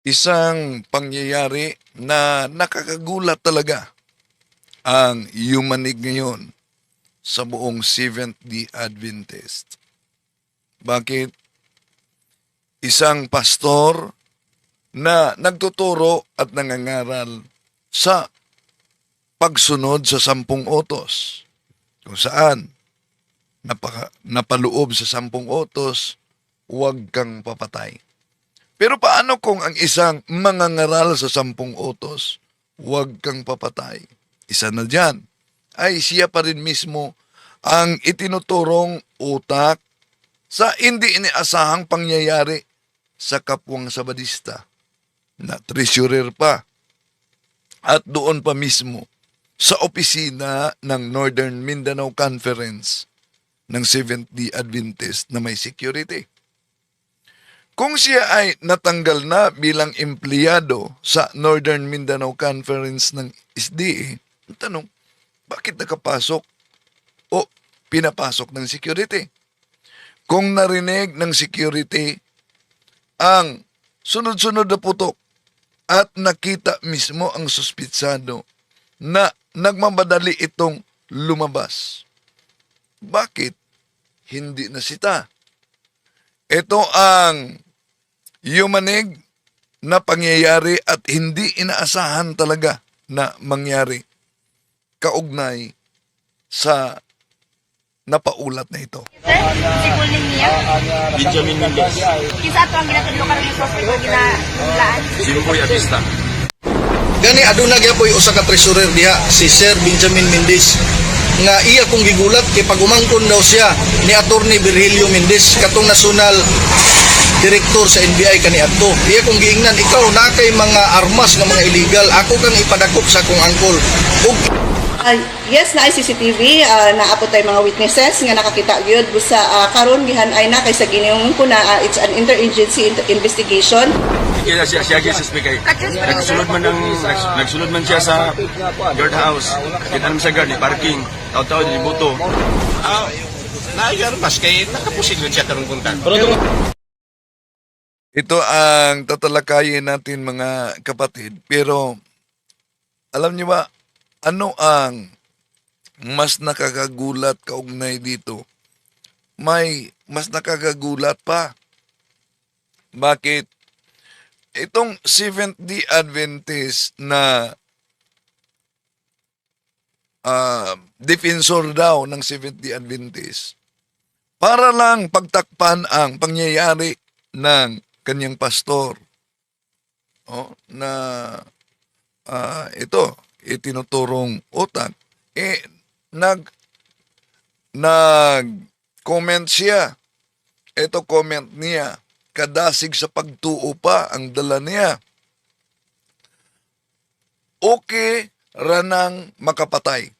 Isang pangyayari na nakakagulat talaga ang yumanig ngayon sa buong Seventh-day Adventist. Bakit? Isang pastor na nagtuturo at nangangaral sa pagsunod sa 10 utos, kung saan napaloob sa 10 utos, huwag kang papatay. Pero paano kung ang isang mangangaral sa 10 utos, huwag kang papatay? Isa na dyan ay siya pa rin mismo ang itinuturong utak sa hindi iniasahang pangyayari sa kapwang Sabadista na treasurer pa at doon pa mismo sa opisina ng Northern Mindanao Conference ng Seventh-day Adventist na may security. Kung siya ay natanggal na bilang empleyado sa Northern Mindanao Conference ng SDA, ang tanong, bakit nakapasok o pinapasok ng security? Kung narinig ng security ang sunod-sunod na putok at nakita mismo ang suspitsado na nagmamadali itong lumabas, bakit hindi nasita? Ito ang yumanig na pangyayari at hindi inaasahan talaga na mangyari kaugnay sa napaulat na ito. Sir, si Kulin niya. Benjamin Mendez, Kisa ito ang ginatulong ka rin sa hospital ginahulaan. Jimboy Abista. Gani aduna gyapon usa ka treasurer diha si Sir Benjamin Mendez nga iya kong gigulat kay pagumangkon daw siya ni Attorney Virgilio Mendez katong national direktor sa NBI kaniadto. Iya kong giingnan, ikaw na kay mga armas nga mga illegal, ako kang ipadakop sa akong angkol. Ug Yes, na CCTV, naapot tay mga witnesses nga nakakita gyud busa karon gihan ay na kay sa giniung ko na it's an interagency investigation. Kaya siya suspect kay nagsulod man siya sa guard house. Kita naman sa guard ni parking. Taw-taw di buto. Naayon mas kay nakapusin rin siya karong punta. Ito ang tatalakayin natin mga kapatid. Pero alam niyo ba, ano ang mas nakakagulat kaugnay dito? May mas nakakagulat pa. Bakit? Itong Seventh-day Adventist na defensor daw ng Seventh-day Adventist, para lang pagtakpan ang pangyayari ng kanyang pastor, na ito, itinuturong utak, nag-comment siya. Ito comment niya, kadasig sa pagtuo pa ang dala niya. Okay ranang makapatay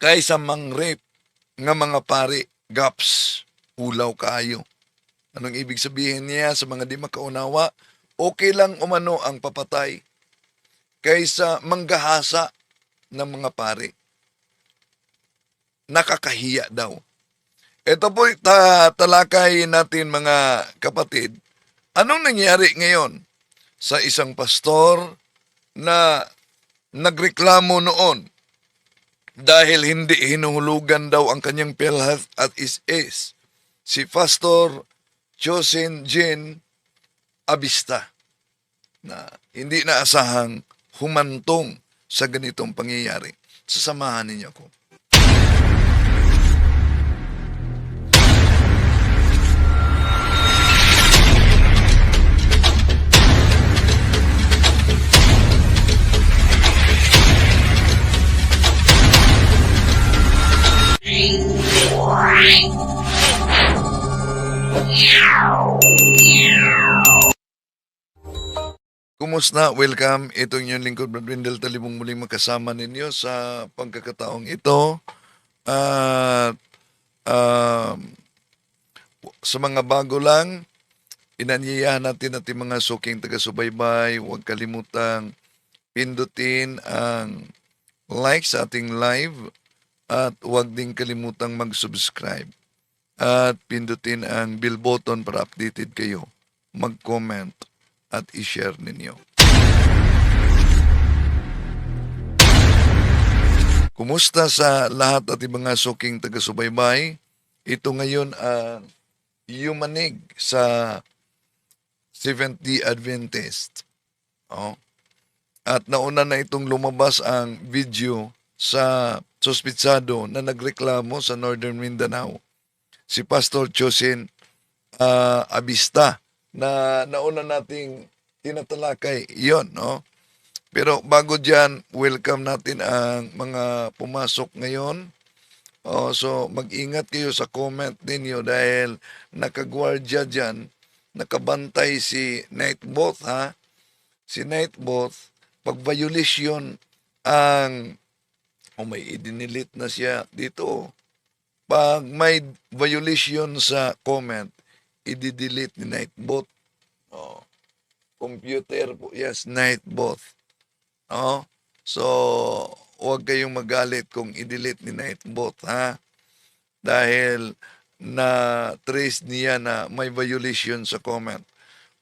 kaysa mang-rape nga mga pari, gaps, ulaw kaayo. Anong ibig sabihin niya sa mga di makaunawa? Okay lang umano ang papatay kaysa manggahasa ng mga pari. Nakakahiya daw. Ito po talakay natin mga kapatid. Anong nangyari ngayon sa isang pastor na nagreklamo noon dahil hindi hinuhulugan daw ang kanyang PhilHealth at is si Pastor Chosen Jean Abista, na hindi naasahang humantong sa ganitong pangyayari. Sasamahan ninyo ko. Kumusta? Welcome. Itong inyong lingkod, Brad Wendell Talibong, muling magkasama ninyo sa pagkakataong ito. At sa mga bago lang, inanyayahan natin ating mga suking taga-subaybay. Huwag kalimutang pindutin ang like sa ating live at huwag din kalimutang mag-subscribe. At pindutin ang bell button para updated kayo. Mag-comment at i-share ninyo. Kumusta sa lahat at mga suking taga-subaybay? Ito ngayon ang yumanig sa Seventh-day Adventist. Oh. At nauna na itong lumabas ang video sa suspitsado na nagreklamo sa Northern Mindanao. Si Pastor Chosin Abista na nauna nating tinatalakay yon, no? Pero bago dyan, welcome natin ang mga pumasok ngayon. So mag-ingat kayo sa comment ninyo dahil nakagwardya dyan, nakabantay si Nightbot, ha? Si Nightbot, pag violation ang, may idinilit na siya dito. Pag may violation sa comment, i-delete ni Nightbot. Computer po, yes, Nightbot. So, huwag kayong magalit kung i-delete ni Nightbot, ha? Dahil na-trace niya na may violation sa comment.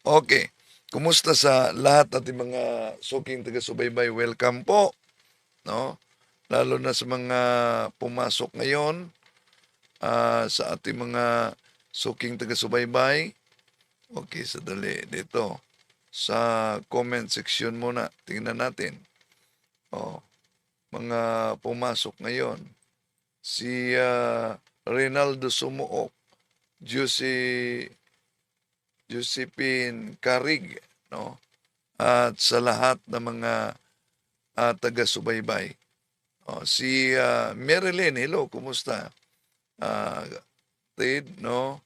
Okay. Kumusta sa lahat ating mga suking taga-subaybay? Welcome po. No? Lalo na sa mga pumasok ngayon sa ating mga suking taga-subaybay. Okay, sadali dito. Sa comment section muna, tingnan natin. Mga pumasok ngayon. Si Reynaldo Sumuok, Josephine Carig, no? At sa lahat ng mga taga-subaybay. Si Marilyn, hello, kumusta? Ted, no?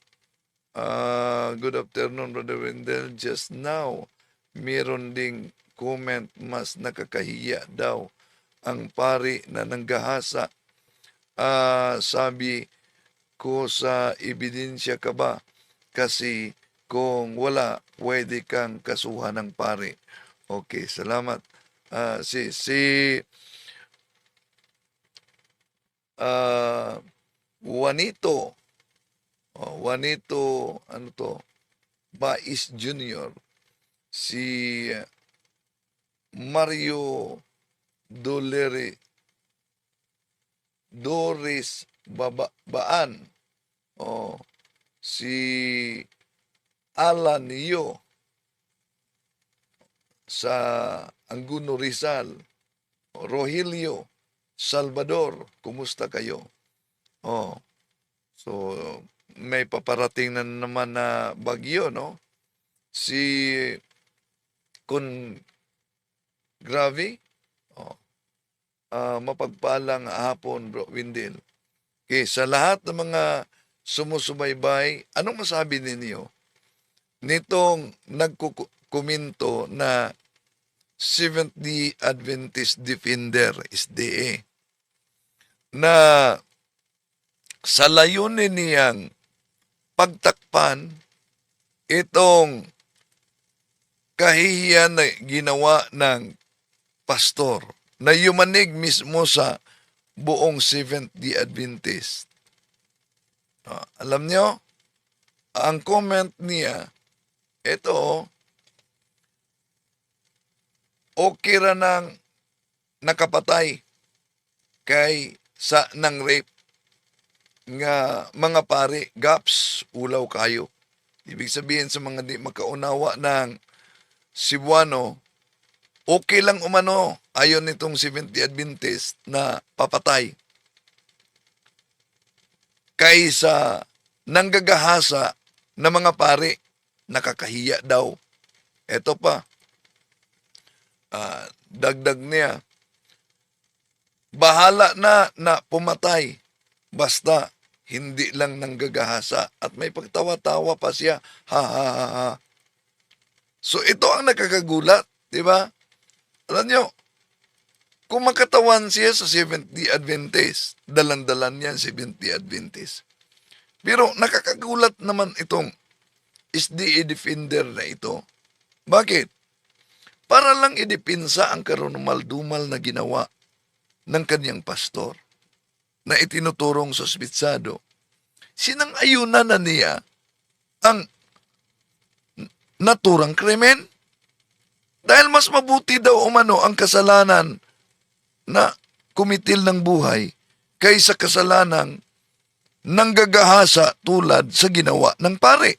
Good afternoon, Brother Wendell. Just now, meron ding comment, mas nakakahiya daw ang pari na nanggahasa. Sabi ko sa ebidensya ka ba? Kasi kung wala, pwede kang kasuhan ng pari. Okay, salamat. Juanito, ano to? Bais Jr. Si Mario Doris Baan. Si Alan Yo sa Anguno Rizal. Rogelio Salvador, kumusta kayo? So may paparating na naman na bagyo, no? Si Kun Gravi, mapagpalang hapon, Bro Windel. Okay, sa lahat ng mga sumusubaybay, anong masabi ninyo nitong nagkukomento na Seventh-day Adventist Defender, SDA, na sa layunin niyang pagtakpan itong kahihiyan na ginawa ng pastor na yumanig mismo sa buong Seventh-day Adventist. Alam nyo, ang comment niya, ito, okay ra nang nakapatay kay sa nang rape nga mga pari, gaps, ulaw kayo. Ibig sabihin sa mga di makaunawa ng Cebuano, okay lang umano ayon nitong Seventh-day Adventist na papatay kaysa nanggagahasa na mga pari, nakakahiya daw. Ito pa, dagdag niya, bahala na pumatay basta hindi lang nanggagahasa, at may pagtawa-tawa pa siya, ha ha ha ha. So ito ang nakakagulat, di ba? Alam nyo, kung makatawan siya sa Seventh-day Adventist, dalan-dalan yan Seventh-day Adventist. Pero nakakagulat naman itong SDA Defender na ito. Bakit? Para lang idipinsa ang karumal-dumal na ginawa ng kanyang pastor na itinuturong sa suspitsado. Sinang-ayunan na niya ang naturang krimen. Dahil mas mabuti daw umano ang kasalanan na kumitil ng buhay kaysa kasalanang nanggagahasa tulad sa ginawa ng pare.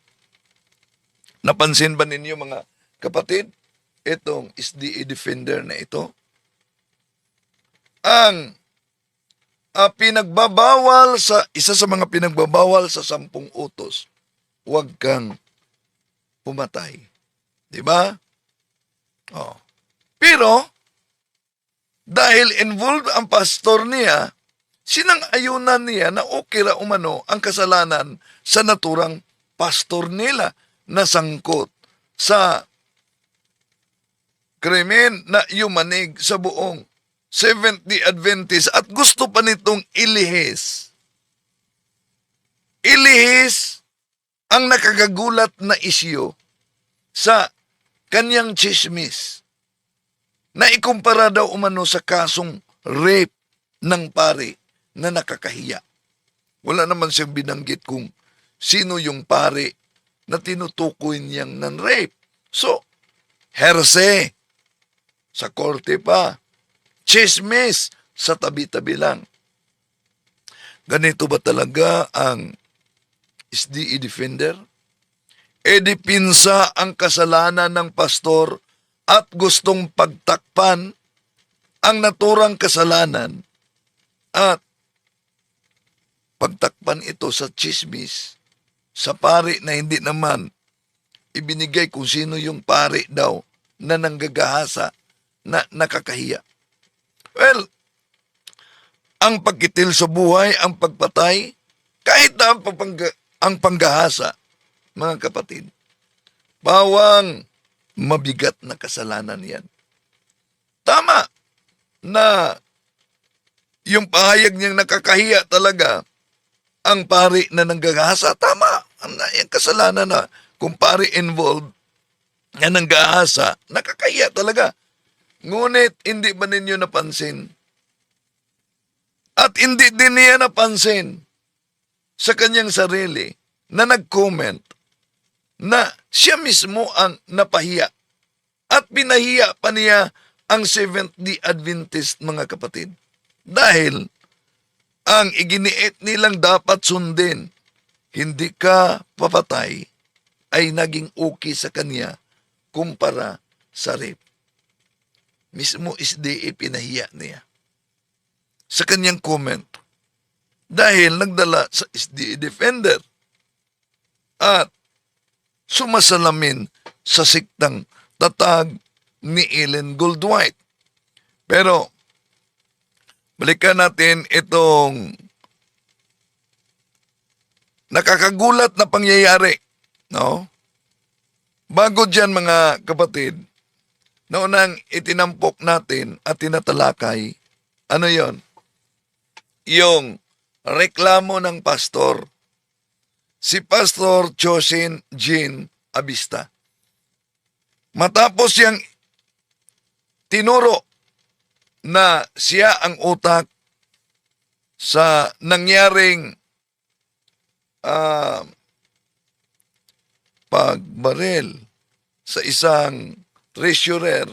Napansin ba ninyo mga kapatid, itong SDA Defender na ito? Ang pinagbabawal sa, isa sa mga pinagbabawal sa 10 utos, huwag kang pumatay. Diba? Oh. Pero, dahil involved ang pastor niya, sinang-ayunan niya na okay ra umano ang kasalanan sa naturang pastor nila na sangkot sa krimen na yumanig sa buong Seventh-day Adventist at gusto pa nitong ilihis. Ilihis ang nakakagulat na isyu sa kanyang chismis na ikumpara daw umano sa kasong rape ng pare na nakakahiya. Wala naman siyang binanggit kung sino yung pare na tinutukoy niyang ng rape. So, herse sa korte pa, chismis sa tabi-tabi lang. Ganito ba talaga ang SDA Defender? Edipinsa ang kasalanan ng pastor at gustong pagtakpan ang naturang kasalanan at pagtakpan ito sa chismis sa pare na hindi naman ibinigay kung sino yung pare daw na nanggagahasa na nakakahiya. Well, ang pagkitil sa buhay, ang pagpatay, kahit na ang panggahasa, mga kapatid, bawang mabigat na kasalanan yan. Tama na yung pahayag niyang nakakahiya talaga ang pari na nanggahasa. Tama. Yung kasalanan na kung pari involved na nanggahasa, nakakahiya talaga. Ngunit hindi ba ninyo napansin? At hindi din niya napansin sa kanyang sarili na nag-comment na siya mismo ang napahiya at pinahiya pa niya ang Seventh-day Adventist, mga kapatid. Dahil ang iginiit nilang dapat sundin, hindi ka papatay, ay naging okay sa kanya kumpara sa rape. Mismo SDA pinahiya niya sa kanyang comment dahil nagdala sa SDA Defender at sumasalamin sa siktang tatag ni Ellen Goldwhite. Pero balikan natin itong nakakagulat na pangyayari, no? Bago dyan, mga kapatid, na unang itinampok natin at tinatalakay, ano yon? Yung reklamo ng pastor. Si Pastor Chosin Jean Abista. Matapos yang tinuro na siya ang utak sa nangyaring pagbaril sa isang treasurer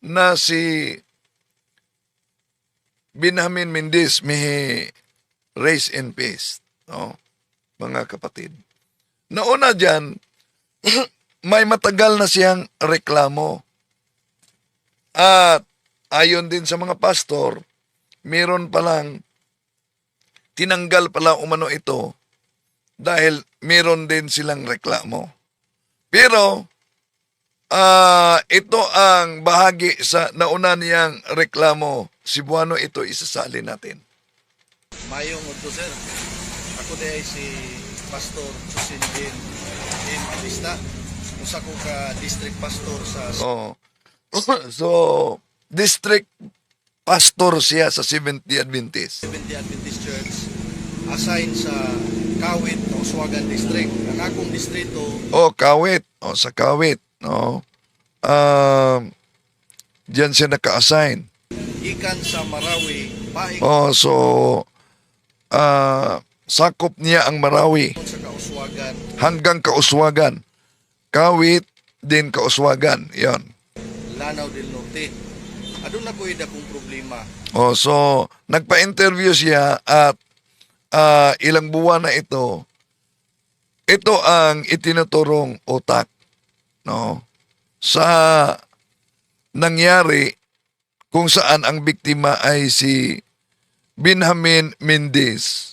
na si Benjamin Mendez, may race in peace, no? Mga kapatid. Nauna dyan, may matagal na siyang reklamo. At ayon din sa mga pastor, meron palang tinanggal pala umano ito dahil meron din silang reklamo. Pero ito ang bahagi sa nauna niyang reklamo. Cebuano ito, isasali natin. Mayong udto sir. Ako day si Pastor Chosin Jean Abista. Usa ko ka district pastor sa Oh. So, district pastor siya sa Seventh-day Adventist. Seventh-day Adventist Church, assigned sa Kawit, Oswagan District. Ang akong distrito, Oh, Kawit. Oh, sa Kawit. No? Diyan siya naka-assign. gikan sa Marawi, paig Oh, so, sakop niya ang Marawi sa Kauswagan, hanggang Kauswagan. Kawit din Kauswagan. Yon. Lanao del Norte. Aduna ko akong problema. Oh, so nagpa-interview siya at ilang buwan na ito ang itinuturong utak, no? Sa nangyari kung saan ang biktima ay si Benjamin Mendez,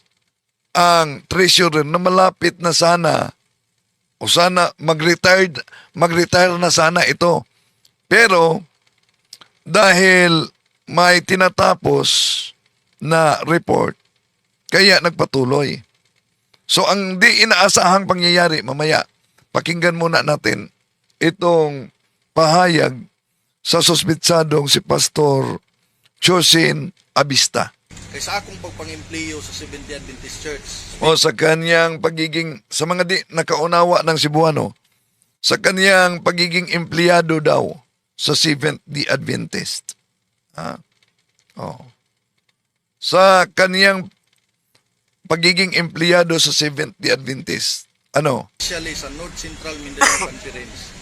ang treasurer na malapit na sana o sana mag-retire na sana ito. Pero dahil may tinatapos na report, kaya nagpatuloy. So ang di inaasahang pangyayari, mamaya, pakinggan muna natin itong pahayag sa suspitsadong si Pastor Chosin Abista. Kaysa akong pagpangimpliyo sa Seventh Day Adventist Church, O sa kanyang pagiging, sa mga di nakaunawa ng Cebuano, sa kanyang pagiging empleyado daw sa Seventh Day Adventist. Sa kanyang pagiging empleyado sa Seventh Day Adventist. Ano? especially sa North Central Mindanao Conference.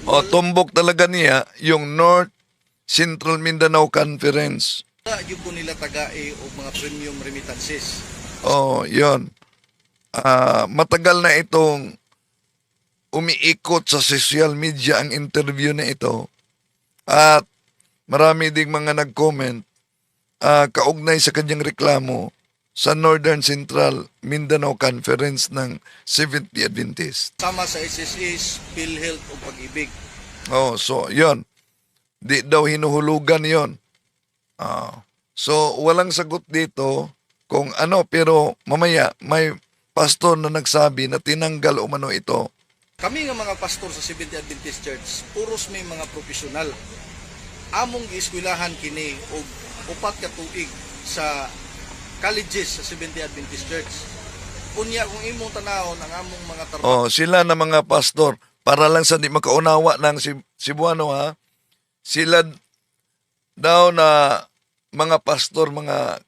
O tumbok talaga niya yung North Central Mindanao Conference. Wala yung ko nila tagae o mga premium remittances. Oh, yon. Matagal na itong umiikot sa social media ang interview na ito. At marami ding mga nag-comment kaugnay sa kanyang reklamo sa Northern Central Mindanao Conference ng Seventh Day Adventist. Sama sa SSS, PhilHealth o Pag-ibig. Oh, so yon. Di daw hinuhulugan yon. So walang sagot dito kung ano, pero mamaya may pastor na nagsabi na tinanggal umano ito. Kami nga mga pastor sa Seventh Day Adventist Church, puros may mga profesional. Among gieskwilahan kini og upat ka tuig sa colleges sa Seventh Day Adventist Church. Unya kung imong tanawon ang among mga trabaho, Oh, sila na mga pastor, para lang sa di makaunawa ng Cebuano ha, sila daw na mga pastor, mga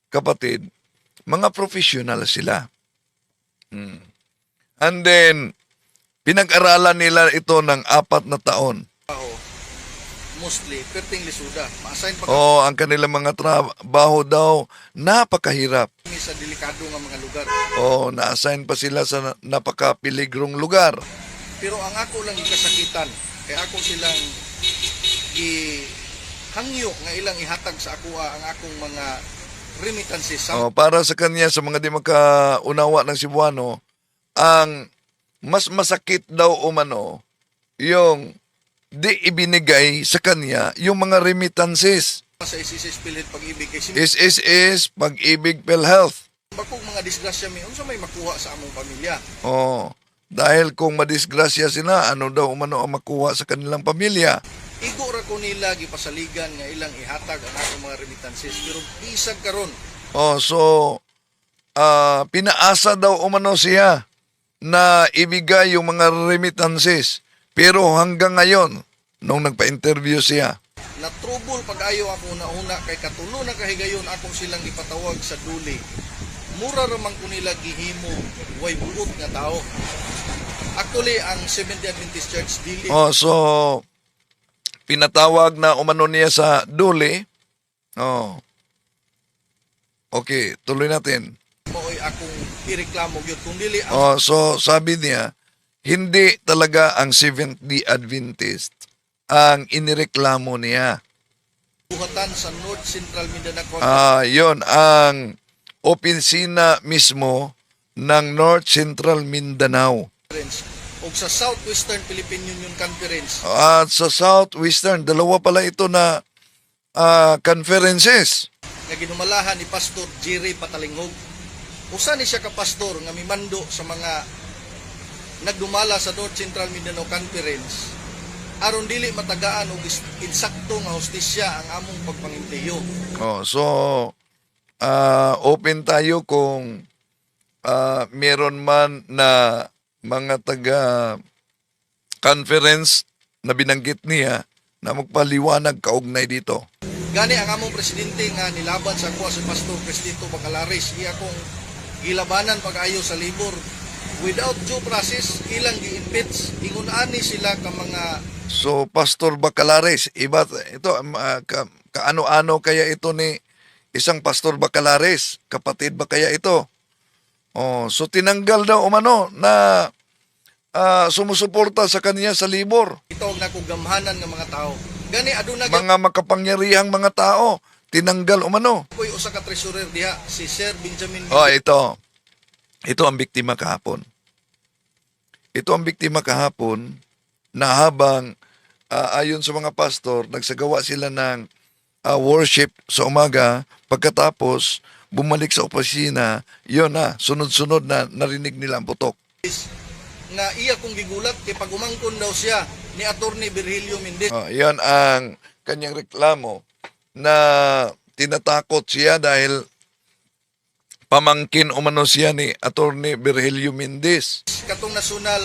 kapatid, mga professional sila. And then, pinag-aralan nila ito ng 4 na taon. mostly perting lisuda. Ma-assign pa Oh, ang kanilang mga trabaho daw, napakahirap. kami sa delikado nga mga lugar. Oh, na-assign pa sila sa napakapiligrong lugar. Pero ang ako lang kasakitan, kay ako silang hangyo nga ilang ihatag sa ako ang akong mga remittances. Oh, para sa kanya, sa mga di makaunawa ng Cebuano, ang mas masakit daw umano yung di ibinigay sa kanya yung mga remittances. Sa SSS PhilHealth Pag-ibig kay SSS, Pag-ibig, PhilHealth. bakong mga disgrasya mi unsa may makuha sa among pamilya. Oh, dahil kung madisgrasya sila, ano daw umano ang makuha sa kanilang pamilya. Igo ra ko nila gipasaligan nga ilang ihatag ang akong mga remittances pero bisag karon Oh, so pinaasa daw umano siya na ibigay yung mga remittances. Pero hanggang ngayon, nung nagpa-interview siya, na trouble pag-ayo ako una kay katulo na kahigayon akong silang ipatawag sa duli. Mura ramang ko nila gihimo way buot nga tao. Actually ang Seventh Day Adventist Church dili oh, so pinatawag na umano niya sa duli. Oh. Okay, tuloy natin. maoy akong ireklamo gyud kung dili ang Oh, so sabi niya, hindi talaga ang Seventh Day Adventist ang inireklamo niya. buhatan sa North Central Mindanao Conference. Yon ang opisina mismo ng North Central Mindanao. O sa Southwestern Philippine Union Conference. At sa Southwestern, dalawa pala ito na conferences. Nga ginumalahan ni Pastor Jerry Patalinghog. Usa ni siya ka pastor nga mimando sa mga nagdumala sa North Central Mindanao Conference aron dili matagaan og insakto nga hustisya ang among pagpangimpliyo. Oh, so open tayo kung meron man na mga taga conference na binanggit niya na magpaliwanag kaugnay dito. Gani ang among presidente nga nilaban sa kuha si Pastor Cristito Bacalaris iya kong gilabanan pag-ayo sa libor without due process ilang gi-impeach ingon ani sila ka mga So, Pastor Bacalares, iba ito, kaano-ano kaya ito ni isang Pastor Bacalares? Kapatid ba kaya ito? Oh, so tinanggal daw umano na sumusuporta sa kanya sa libor. Ito na kong gamhanan ng mga tao. Gani aduna Mga makapangyarihang mga tao, tinanggal umano. ko'y usa ka treasurer diha, si Sir Benjamin Oh, ito. Ito ang biktima kahapon. Ito ang biktima kahapon na habang ayon sa mga pastor, nagsagawa sila ng worship sa umaga, pagkatapos bumalik sa opisina, yun na, sunod-sunod na narinig nila ang putok. nga iya kong gigulat kay pag umangkon daw siya ni Attorney Virgilio Mendez. Yan ang kanyang reklamo na tinatakot siya dahil pamangkin umano siya ni Attorney Virgilio Mendez. Katong national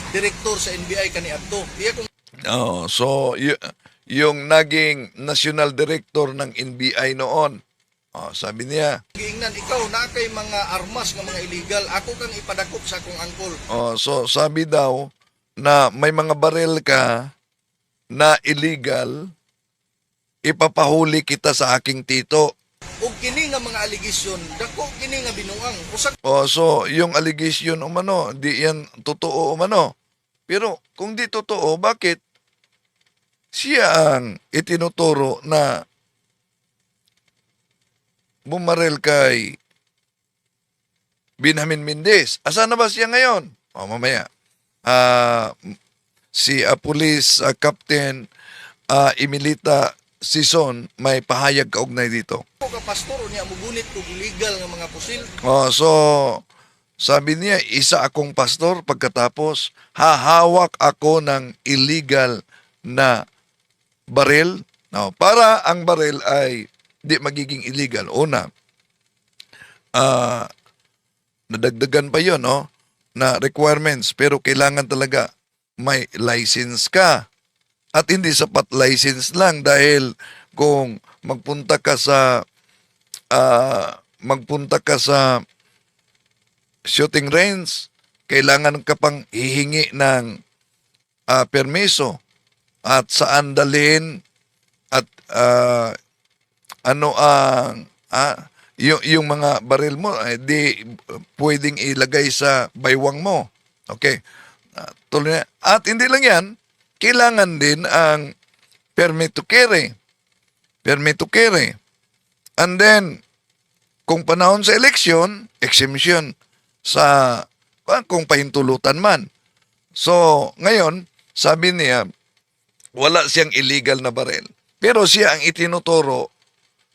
director sa NBI kaniadto. Iya kong Oh, so yung naging national director ng NBI noon. Oh, sabi niya, giingnan ikaw na kay mga armas nga mga illegal, ako kang ipadakop sa akong angkol. oh, so sabi daw na may mga barel ka na illegal, ipapahuli kita sa aking tito. Ug kini nga mga allegation, dako kini nga binuang. Usa Oh, so yung allegation umano, di yan totoo umano. Pero kung di totoo, bakit siya ang itinuturo na bumarel kay Benjamin Mendez? Asa na ba siya ngayon? O, mamaya. Si Police Captain Emilita Sison may pahayag kaugnay dito. ko ka pastor niya mugunit og illegal nga mga pusil. Oh, so sabi niya, isa akong pastor pagkatapos hahawak ako ng illegal na baril. No, para ang baril ay di magiging illegal. Una, nadagdagan pa yon, no, na requirements, pero kailangan talaga may license ka. At hindi sapat license lang dahil kung magpunta ka sa shooting range, kailangan ka pang hihingi ng permiso at saan dalhin at ano ang yung mga baril mo di pwedeng ilagay sa baywang mo. Okay. Tuloy na. At hindi lang yan, kailangan din ang permit to carry. Permit to carry. And then, kung panahon sa election, exemption sa kung pahintulutan man. So, ngayon, sabi niya, wala siyang illegal na baril. Pero siya ang itinuturo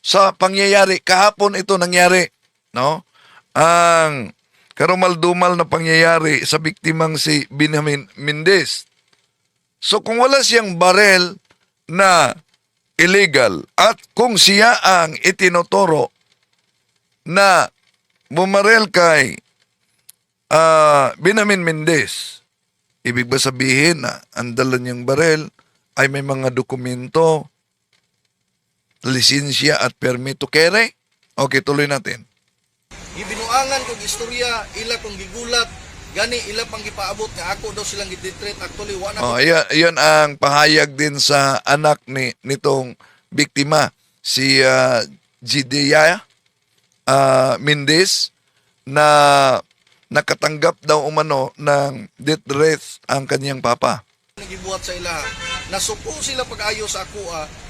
sa pangyayari. Kahapon ito nangyari, no? Ang karumal-dumal na pangyayari sa biktimang si Benjamin Mendez. So kung wala siyang baril na illegal at kung siya ang itinuturo na bumarel kay Benjamin Mendez, ibig ba sabihin na ang dala niyang baril ay may mga dokumento, lisensya at permit to carry? Okay, tuloy natin. Gibinuangan kog istorya, ila kong gigulat, gani ila pang gipaabot nga ako daw silang gitreat actually wa na Oh, yan ang pahayag din sa anak nitong biktima, si Jidea Mendez, na nakatanggap daw umano ng death threat ang kanyang papa. gibuhat sa ila. Nasuko sila pag-ayo sa ako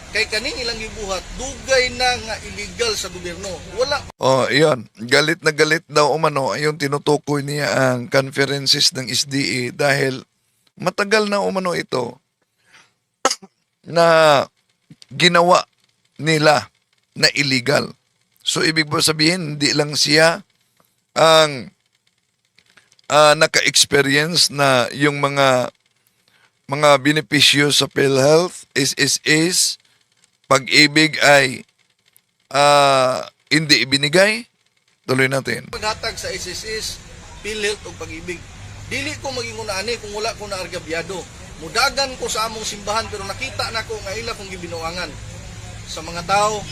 kay kaning ilang gibuhat dugay na nga illegal sa gobyerno. Wala Oh, iyon. Galit na galit daw umano yung tinutukoy niya ang conferences ng SDA dahil matagal na umano ito na ginawa nila na illegal. So, ibig ba sabihin, hindi lang siya ang naka-experience na yung mga benepisyo sa PhilHealth, SSS, pag-ibig ay hindi ibinigay. Tuloy natin. paghatag sa SSS, PhilHealth ug pag-ibig. Dili ko magingon ani kung wala ko na argabyado. Mudagan ko sa among simbahan pero nakita na ko nga ila kong gibinuangan. Sa mga tao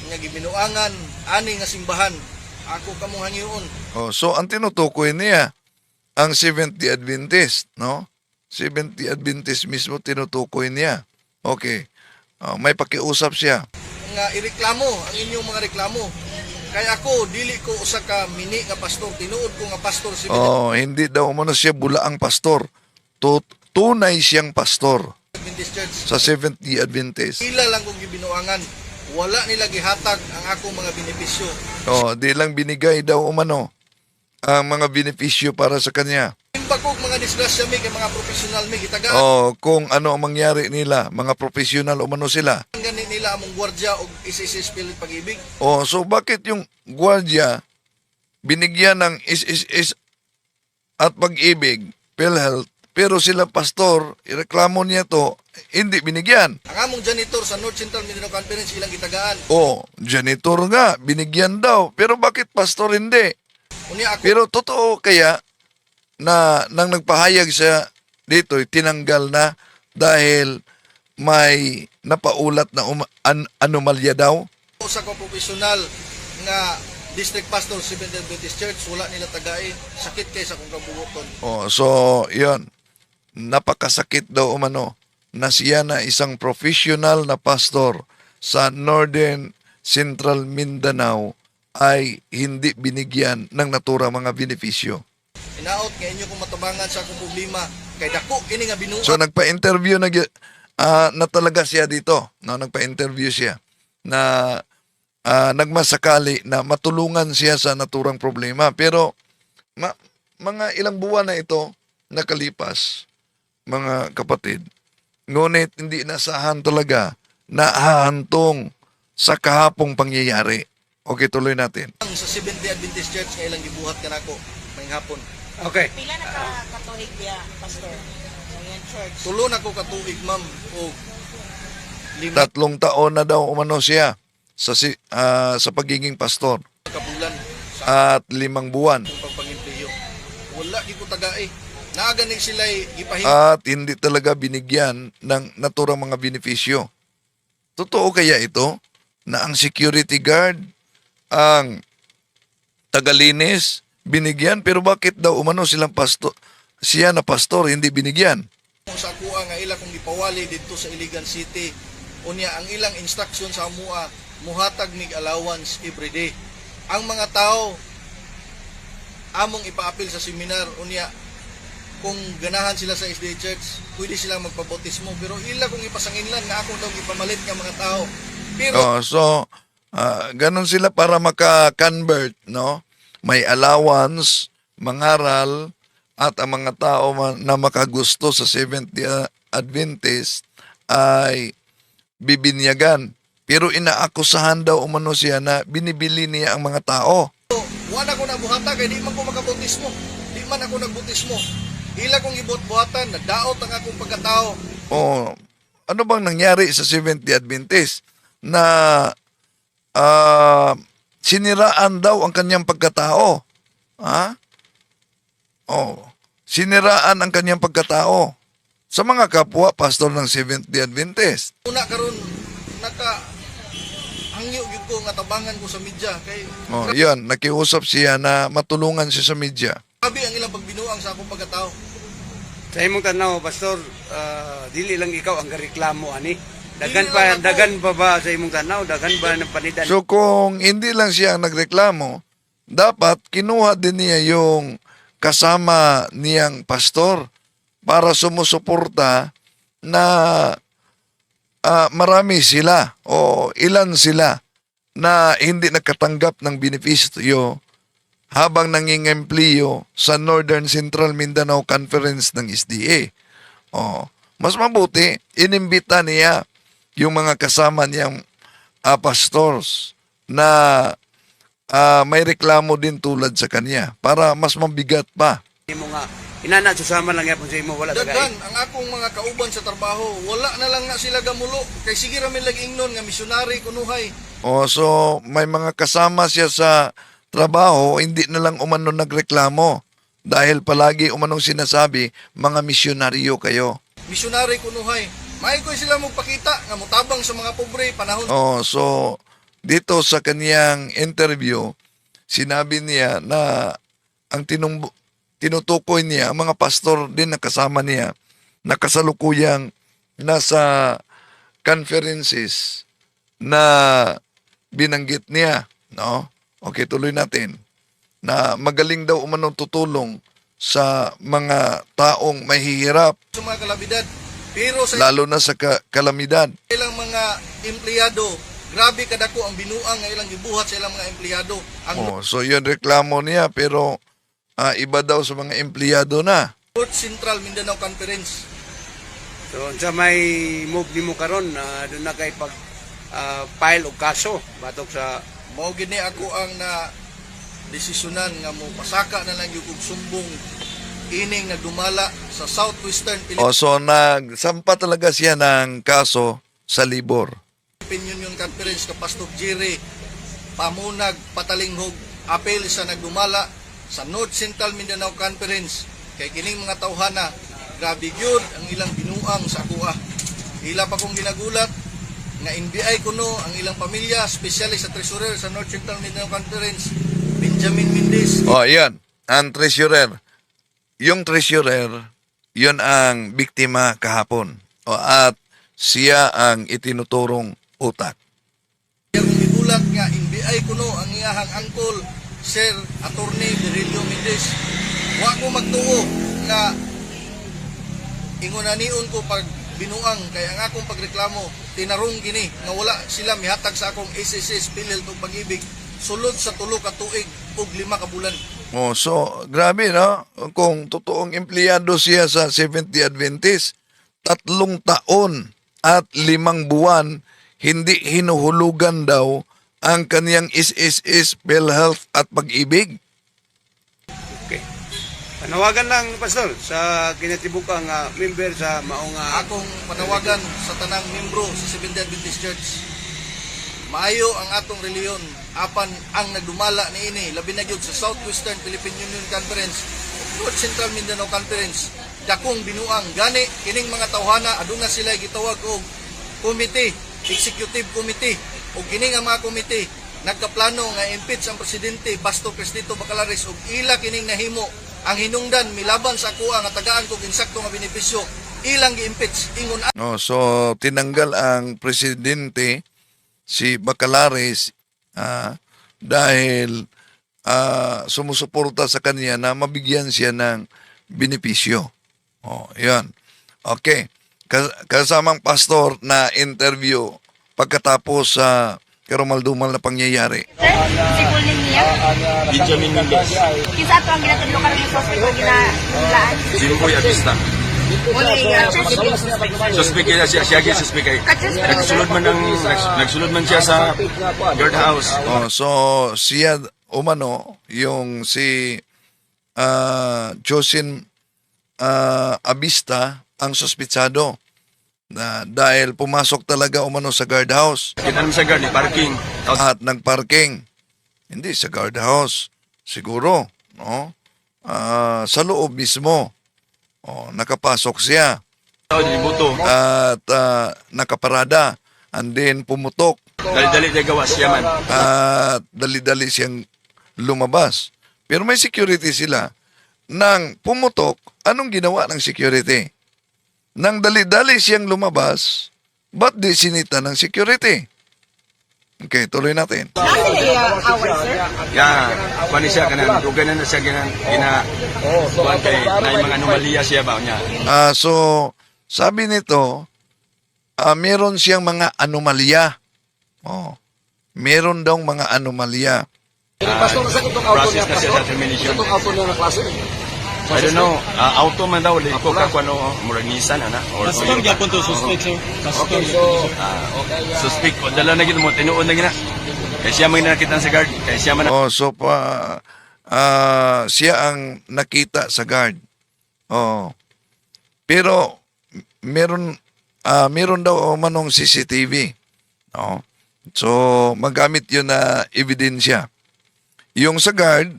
nga gibinuangan ani nga simbahan, ako kamong hangyoon. Oh, so, ang tinutukoy niya, ang Seventh-day Adventist, no? Seventh Adventist mismo tinutukoy niya. Okay. May pakiusap siya. nga ireklamo ang inyong mga reklamo. Kaya ako dili ko usa ka mini nga pastor, tinuod ko nga pastor si Hindi daw umano siya bulaang pastor. Tunay siyang pastor Adventist Church. sa Seventh-day Adventist. Pila lang kong gibinuangan. Wala nila gihatag ang akong mga benepisyo. Di lang binigay daw umano ang mga benepisyo para sa kanya. Imba ko mga disgrasya mi kay mga professional mi gitagaan Kung ano ang mangyari nila, mga professional umano sila. gani nila among gwardiya og SSS Pilit Pag-ibig. So bakit yung gwardiya binigyan ng SSS at Pag-ibig, PhilHealth, pero sila pastor, ireklamo niya to, hindi binigyan. Ang among janitor sa North Central Mindanao Conference ilang gitagaan. Janitor nga, binigyan daw, pero bakit pastor hindi? Unya ako Pero totoo kaya na nang nagpahayag siya dito, tinanggal na dahil may napaulat na anomalya daw? sa ko professional nga district pastor sa Seventh Adventist Church, wala nila tagai, sakit kay sa kong kabubuton. So, yun. Napakasakit daw umano na siya na isang professional na pastor sa Northern Central Mindanao ay hindi binigyan ng naturang mga benepisyo. Inaot nga inyo kung matabangan sa akong problema kay dako kini nga binuhat. So, nagpa-interview na talaga siya dito. No? Nagpa-interview siya na nagmasakali na matulungan siya sa naturang problema. Pero, mga ilang buwan na ito nakalipas, mga kapatid. Ngunit hindi inasahan talaga na hahantong sa kahapong pangyayari. Okay, tuloy natin. Sa Seventh-day Adventist Church nga ilang gibuhat kanako mayong hapon. Okay. Pila na katuig niya, pastor? Ngayon, church. Tulo na ko katuig ma'am o 5 3 taon na daw umano siya sa pagiging pastor ka bulan sa at 5 buwan. akong pagpangimpliyo. Wala gi ko tagai. Naaga ni sila ipahim. At hindi talaga binigyan ng naturang mga benepisyo. Totoo kaya ito na ang security guard, ang tagalinis, binigyan, pero bakit daw umano silang pastor, siya na pastor, hindi binigyan? Sa kuha nga ila kung gipawali dito sa Iligan City, unya ang ilang instruction sa amua muhatag mig allowance every day. Ang mga tao among ipaapil sa seminar unya kung ganahan sila sa SDA Church, pwede silang magpabautismo, pero ila kung ipasanginlan nga ako daw ipamalit nga mga tao. Pero Ganon sila para maka-convert, no? May allowance, mangaral, at ang mga tao na makagusto sa Seventh-day Adventist ay bibinyagan. Pero inaakusahan daw umano siya na binibili niya ang mga tao. wala ko na buhata kay di man ko makabautismo. Di man ako nagbautismo. Ila kong ibuhat-buhatan, nagdaot ang akong pagkatao. Ano bang nangyari sa Seventh-day Adventist na siniraan daw ang kanyang pagkatao? Siniraan ang kanyang pagkatao sa mga kapwa pastor ng Seventh-day Adventist. Una karon hangyo gyud ko nga tabangan ko sa media kay Yun, nakiusap siya na matulungan siya sa media. grabe ang ilang pagbinuang sa akong pagkatao. Sa imong tanaw, pastor, dili lang ikaw ang reklamo ani. Dili lang ako. Dagan pa ba sa imong tanaw? Dagan ba ng panidan? So kung hindi lang siya ang nagreklamo, dapat kinuha din niya yung kasama niyang pastor para sumusuporta na marami sila o ilan sila na hindi nakatanggap ng benepisyo habang nangingempleo sa Northern Central Mindanao Conference ng SDA. Mas mabuti, inimbita niya yung mga kasama niyang pastors na may reklamo din tulad sa kanya para mas mabigat pa. Imo nga inana susama lang yapon sa imo wala Daghan tagay. ang akong mga kauban sa trabaho, wala na lang na sila gamulo kay sige ra mi lag-ingnon nga misyonary kunuhay. So may mga kasama siya sa trabaho, hindi na lang umano nagreklamo dahil palagi umanong sinasabi, mga misyonaryo kayo. Misyonary kunuhay. May ko sila magpakita nga mutabang sa mga pobre panahon. So dito sa kaniyang interview, sinabi niya na ang tinutukoy niya, ang mga pastor din na kasama niya, nakasalukuyang nasa conferences na binanggit niya, no? Okay, tuloy natin. Na magaling daw umanong tutulong sa mga taong mahihirap, sa mga kalamidad. Pero sa lalo na sa kalamidad. ilang mga empleyado, grabe kadako ang binuang nga ilang gibuhat sa ilang mga empleyado. Ang Oh, so yun reklamo niya, pero iba daw sa mga empleyado na. North Central Mindanao Conference, So, sa may move ni mo karon doon na kay pag file og kaso batok sa mao gini ako ang na desisyonan nga mo pasaka na lang yung og sumbong ining nagdumala sa Southwestern Oh, so nagsampa talaga siya ng kaso sa Libor. Philippine Union Conference ka Pastor Jerry pamunag patalinghog apel sa nagdumala sa North Central Mindanao Conference kay kining mga tawhana grabe gyud ang ilang binuang sa kuha. Ila pa kong ginagulat nga NBI kuno ang ilang pamilya, especially sa treasurer sa North Central Mindanao Conference, Benjamin Mendez. Oh, yan. Ang treasurer. Yung treasurer, yun ang biktima kahapon. O, at siya ang itinuturong utak. Kung gigulat nga NBI kuno ang iyahang angkol, Sir Attorney Virilio Mendez. Wa ko magtuo nga ingunaniun ko pag binuang kaya ang akong pagreklamo tinarong gini nga wala sila mihatag sa akong SSS pilil tug pag-ibig sulod sa 3 ka tuig ug 5 ka bulan. Oh, so, grabe, no? Kung totoong empleyado siya sa Seventh Adventist, 3 taon at 5 buwan, hindi hinuhulugan daw ang kaniyang SSS, PhilHealth at pag-ibig. okay. Panawagan lang pastor sa kinatibukang member sa maong Akong panawagan sa tanang membro sa Seventh Adventist Church. Maayo ang atong reliyon apan ang nagdumala niini labi na gyud sa Southwestern Philippine Union Conference ug North Central Mindanao Conference dakong binuang gani kining mga tawhana aduna sila gitawag og committee, executive committee ug kining nga mga committee nagkaplano nga impeach ang presidente Pastor Cristito Bacalares ug ila kining nahimo ang hinungdan milaban sa kuha nga tagaan kog insakto nga benepisyo ilang gi-impeach ingon Oh, so, tinanggal ang presidente, si Bacalares, dahil sumusuporta sa kanya na mabigyan siya ng benepisyo. Oh, yan. Okay. Kasamang pastor na interview pagkatapos sa karumaldumal na pangyayari. Sir, sikul niya. Benjamin Mendez, Kinsa ato ang ginatudlo karon sa hospital ginalaan. Jimboy Abista. Suspect kaya siya suspect kay. Nagsulod man siya sa guardhouse. Oh, so, siya umano, yung si Josin Abista ang suspitsado na dahil pumasok talaga umano sa guardhouse Kita naman sa guard, parking. at nagparking. Hindi sa guardhouse, siguro, no? Sa loob mismo. Oh, nakapasok siya Tao di buto. at nakaparada, and then pumutok Dali-dali na gawas siya man. at dali-dali siyang lumabas. Pero may security sila. Nang pumutok, anong ginawa ng security? Nang dali-dali siyang lumabas, ba't di sinita ng security? Okay, tuloy natin. Ya, kuan siya kanan, dugan na siya kuan kay may mga anomalya siya ba niya. So, sabi nito, meron siyang mga anomalya. Oh, meron daw mga anomalya. Process na siya sa termination. I don't know, auto man daw, liko ka kung ano, murag Nissan, ana? Pastor, gyapon to suspect, sir. Pastor. Suspect, o dala na gito mo, tinuod na gina. Kaya siya man nakita sa guard, kaya siya man Oh, so siya ang nakita sa guard. Oh. Pero meron daw manong CCTV. Oh. So magamit 'yun na ebidensya. Yung sa guard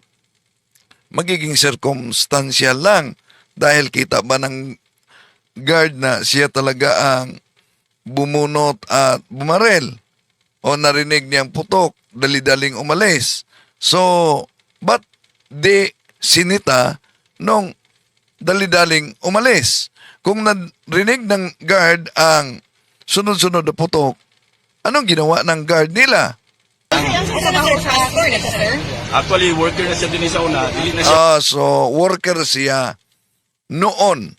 magiging circumstantial lang dahil kita ba ng guard na siya talaga ang bumunot at bumarel o narinig niyang putok, dali-daling umalis. So, ba't di sinita nung dali-daling umalis? kung narinig ng guard ang sunod-sunod na putok, anong ginawa ng guard nila? Actually, worker na siya din sa una. Dili na siya. So, worker siya noon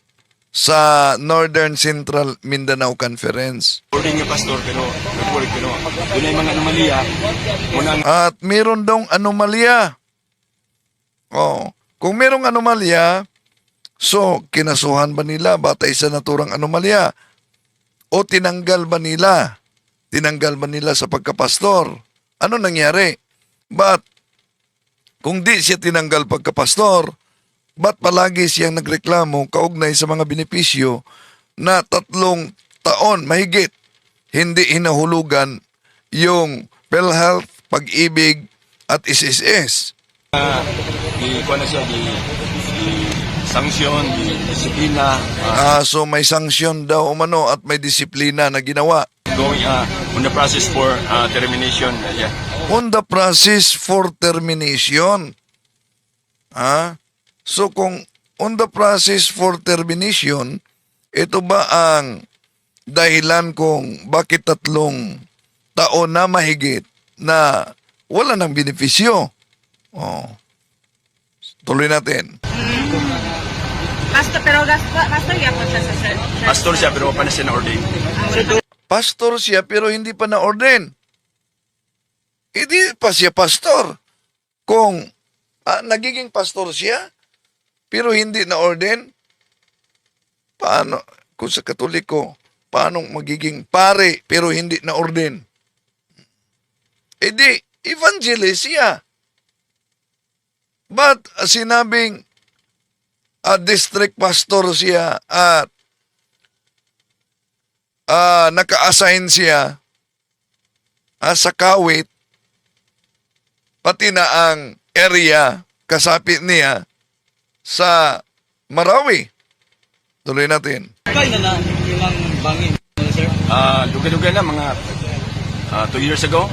sa Northern Central Mindanao Conference. Boarding niya, pastor, pero nag-work, pero yun ay mga anomalya. Munang At meron dong anomalya. Kung merong anomalya, so kinasuhan ba nila batay sa naturang anomalya? O tinanggal ba nila? Tinanggal ba nila sa pagkapastor? Ano nangyari? But kung di siya tinanggal pagkapastor, ba't palagi siyang nagreklamo kaugnay sa mga benepisyo na 3 taon mahigit hindi hinahulugan yung PhilHealth, Pag-ibig at SSS? kuha na siya, sanction, disiplina, So may sanksyon daw umano at may disiplina na ginawa. going on the process for termination. Yeah. On the process for termination. So kung on the process for termination, ito ba ang dahilan kung bakit 3 taon na mahigit na wala ng benepisyo? Tuloy natin. Pastor, pero pastor yapon siya sa church. Pastor siya, pero pa na siya na-ordain. Pastor siya pero hindi pa na-ordain. Hindi pa siya pastor. Kung nagiging pastor siya pero hindi na-ordain, paano, kung sa Katoliko, paano magiging pare pero hindi na-ordain? Di, evangelist siya. But sinabing district pastor siya at naka-assign siya sa Kawit, pati na ang area kasapit niya sa Marawi. Tuloy natin. Kaya na ilang bangin, sir? Duga-duga na, mga 2 years ago.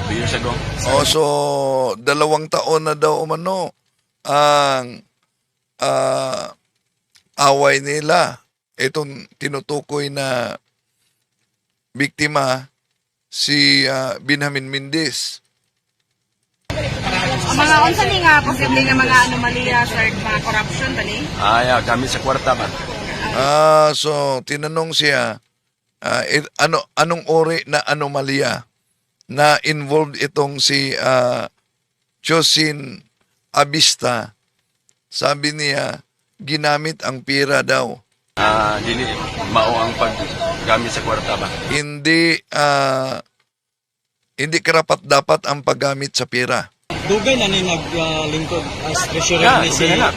2 years ago. So 2 taon na daw umano ang away nila. Itong tinutukoy na biktima si Benjamin Mendez. Ang mga unsa ni nga posible nga mga anomalya sir, mga corruption ba ni? Yeah, gamit sa kwarta ba? So tinanong siya anong uri na anomalya na involved itong si Josin Abista. Sabi niya ginamit ang pira daw. Dili mao ang paggamit sa kwarta ba? Hindi karapat dapat ang paggamit sa pera. Dugay na ni naglingkod as treasurer Yeah, ni si dugay na.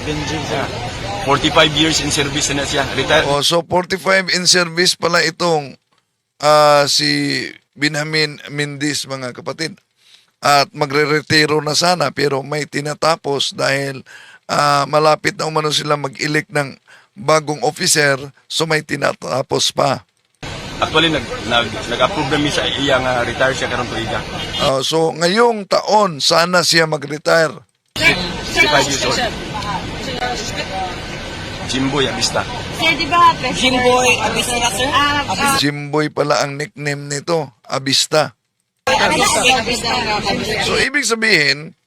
Benjin, sir. 45 years in service na siya. Retired. So 45 in service pala itong si Benjamin Mendez, mga kapatid. At magre-retiro na sana pero may tinatapos dahil malapit na umano sila mag-elect ng bagong officer, so may tinatapos pa. Actually, nag-approve namin sa iya nga retire siya karon tuiga. So ngayong taon, sana siya mag-retire. 65 years old. Jimboy Abista. Sir, di ba? Jimboy Abista, sir? Jimboy pala ang nickname nito, Abista. So ibig sabihin,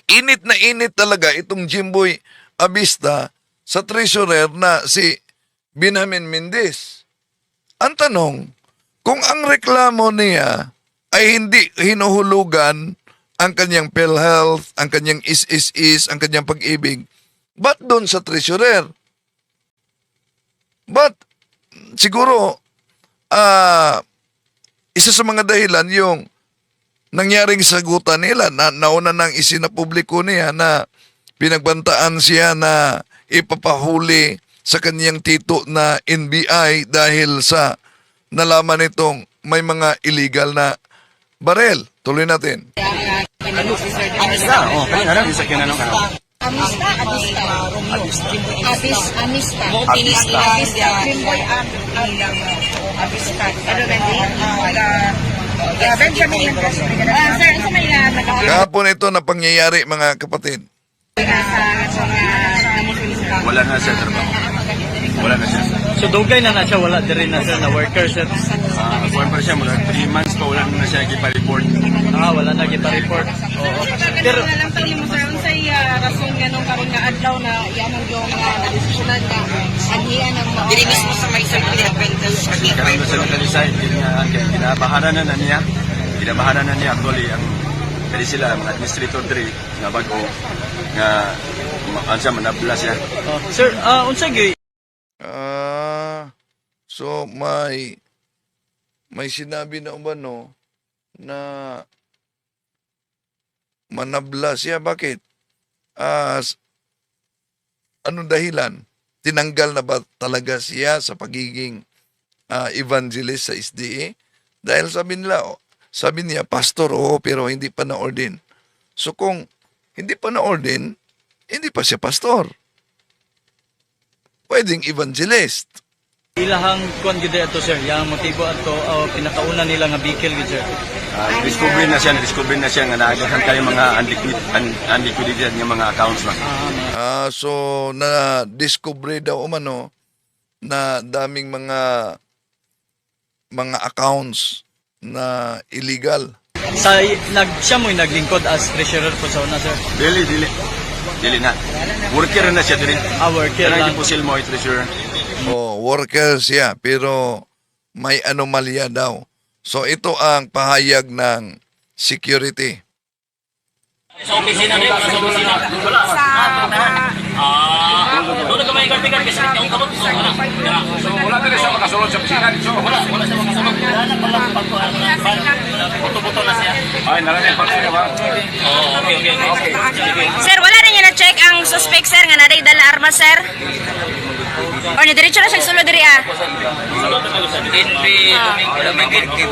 init na init talaga itong Jimboy Abista sa treasurer na si Benjamin Mendez. Ang tanong, kung ang reklamo niya ay hindi hinuhulugan ang kanyang PhilHealth, ang kanyang SSS, ang kanyang Pag-ibig, ba't doon sa treasurer? But siguro, isa sa mga dahilan yung nangyaring sagutan nila na nauna nang isinapubliko niya na pinagbantaan siya na ipapahuli sa kanyang tito na NBI dahil sa nalaman nitong may mga illegal na barel. Tuloy natin. Abista. Kaya isa kinanong ano. Amista. Benjamin Mendez. Sir, isa may Kahapon ito na pangyayari, mga kapatid. Wala na siya trabaho. Wala na siya. So dugay na siya, wala din na sir na worker sir. Kuwan pa siya, mula 3 months pa wala na siya ipa-report. Wala na kita-report. Oo. Pero alam pa niyo sir, unsay rason ganun karon nga adlaw na iyan yung desisyonan nga anhiya ng mga dili mismo sa may Karon na sa decide kinabaharan na niya. Kinabaharan na niya actually ang kaya sila mga administrator diri nga bago nga ansa manabla siya. Sir, unsa gyud So may sinabi na umano na manabla siya. Bakit? Anong dahilan? Tinanggal na ba talaga siya sa pagiging evangelist sa SDA? Dahil sabi niya, pastor, oo, pero hindi pa na-ordain. So kung hindi pa na-ordain, hindi pa siya pastor. Pwedeng evangelist. ilahang kuan gyud ato sir, yang motibo ato pinakauna nila nga bikil gyud sir. Discovery na siya nga naagahan kayo mga unliquidated nga mga accounts ba. So na-discover daw umano na daming mga accounts na illegal. Siya mo'y naglingkod as treasurer po sa una sir. Dili na. Worker na siya dili. Worker Kaya lang. po sila mo treasurer. Worker siya, pero may anomalya daw. So ito ang pahayag ng security. Sa opisina rin, sa opisina. Wala. Doon na kamay karpikan kasi yung kabot. So wala din siya makasulod sa opisina dito. Wala siya makasulod. Wala na pala buto-buto na siya. Ay, nalamin pa siya ba? Okay. Sir, wala na niya na-check ang suspect, sir, nga naday dala armas, sir? O, diretso na siya sulod diri,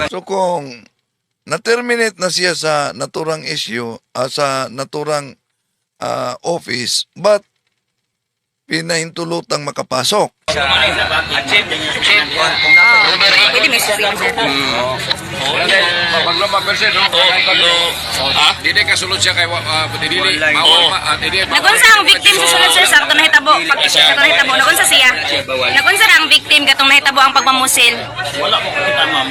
So kung na-terminate na siya sa naturang issue, sa naturang office, but pinahintulutang makapasok. Pwede may sir. Paglumag persen, no? Dili ka sulod siya kay dili mawal pa dili. Nagunsa ang victim sa sulod, sir, sa katong nahitabo. Pag katong nahitabo, nagunsa siya. Nagunsa na ang victim katong nahitabo ang pagmamusil. Wala ko kita, ma'am.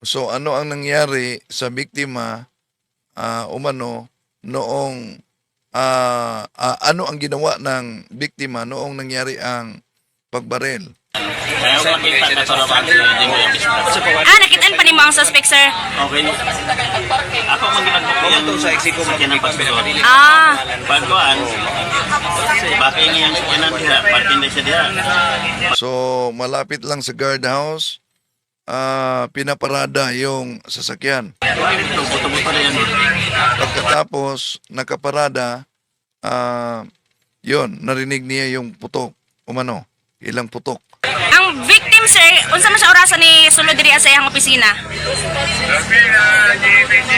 So ano ang nangyari sa biktima umano noong ano ang ginawa ng biktima noong nangyari ang pagbarel? Kaya ko makita na sa rabat hindi mo yung business. Nakitaan pa ni mo ang suspect, sir. Okay. Ako mang ginagpo sa eksiko mo kinang pagsulod. Pagkuan. Bakit yung kinan diha, parking na siya diha. So malapit lang sa guardhouse, pinaparada yung sasakyan. Buto-buto na yan. Pagkatapos nakaparada, yon narinig niya yung putok. Umano, ilang putok. Ang victim, sir, unsa man siya orasan ni sulod diri sa iyang opisina?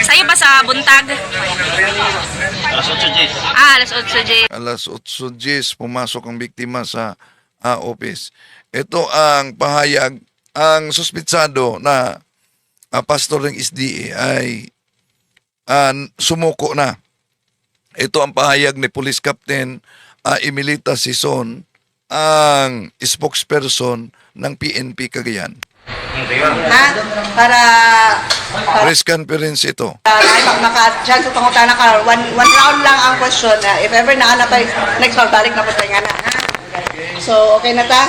Sayo ba sa buntag? Alas 8 Gs. Alas 8 J. Alas 8:10 pumasok ang biktima sa office. Ito ang pahayag. Ang suspitsado na pastor ng SDA ay sumuko na. Ito ang pahayag ni Police Captain Emilita Sison, ang spokesperson ng PNP Cagayan. Para Press conference ito. maka-judge o pangutana ka, one round lang ang question. If ever naanap ay next round, balik na po tayo nga na. So, okay na ta?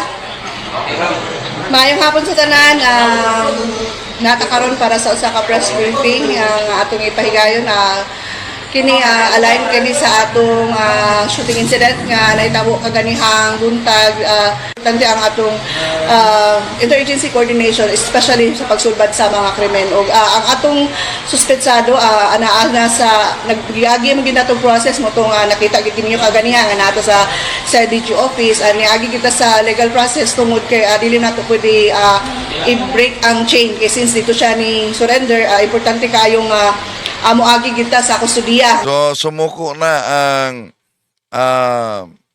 Maayong hapon sa tanan, natakaroon para sa usa ka press briefing ang atong ipahigayon na kini align kini sa atong shooting incident nga nahitabo kaganihang buntag tandi ang atong interagency coordination, especially sa pagsulbad sa mga krimen. Og ang atong suspetsado ana sa naggiagi man gid natong process mo tong nakita gid ninyo kaganiha nga nato sa DG office, niagi kita sa legal process tungod kay dili nato pwede i-break ang chain kay since dito siya ni surrender, importante kayong moagi kita sa kustudiya. So sumuko na ang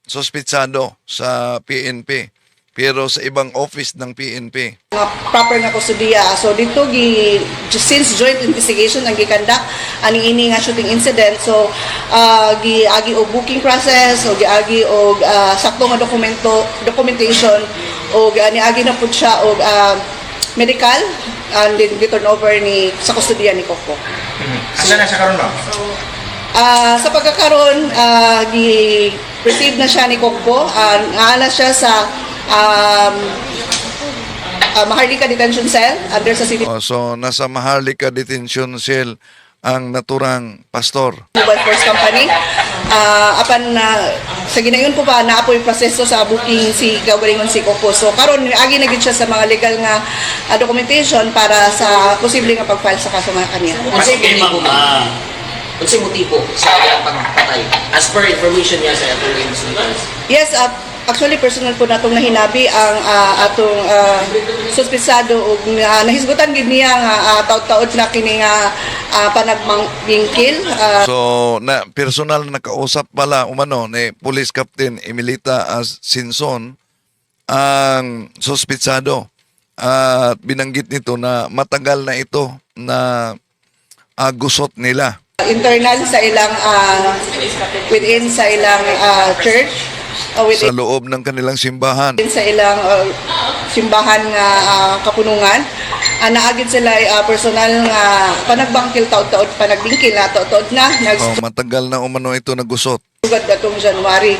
suspitsado sa PNP, pero sa ibang office ng PNP. Proper nga kustudiya. So dito since joint investigation ang gikandak ani ini nga shooting incident, so giagi og booking process o giagi og sakto nga documentation o niagi na po siya o medical and then return over ni sa kustodiya ni Coco. Sila na siya karon ba? Sa pagkakaroon, receive na siya ni Coco. Naala siya sa Maharlika Detention Cell under sa City So, nasa Maharlika Detention Cell ang naturang pastor. Mobile Force Company. Apan sa ginayon ko pa naapoy proseso sa booking si Kaugalingon si Coco. So karon agi na gid siya sa mga legal nga documentation para sa posible nga pag-file sa kaso nga kaniya. Unsay motibo sa iyang pagpatay? As per information niya sa attorney Sultans. Yes, actually personal po natong nahinabi ang atong suspisado og nahisgutan gid niya nga taud-taud na kini nga panagmangkil. So, na personal na nakausap pala umano ni Police Captain Emilita Sinson ang suspitsado at binanggit nito na matagal na ito na gusot nila. Internal sa ilang within sa ilang church Sa within loob ng kanilang simbahan. sa ilang simbahan nga kapunungan. Naagid sila personal nga panagbangkil taud-taud panagbingkil na taud-taud na So, matagal na umano ito nagusot. nagsugad atong January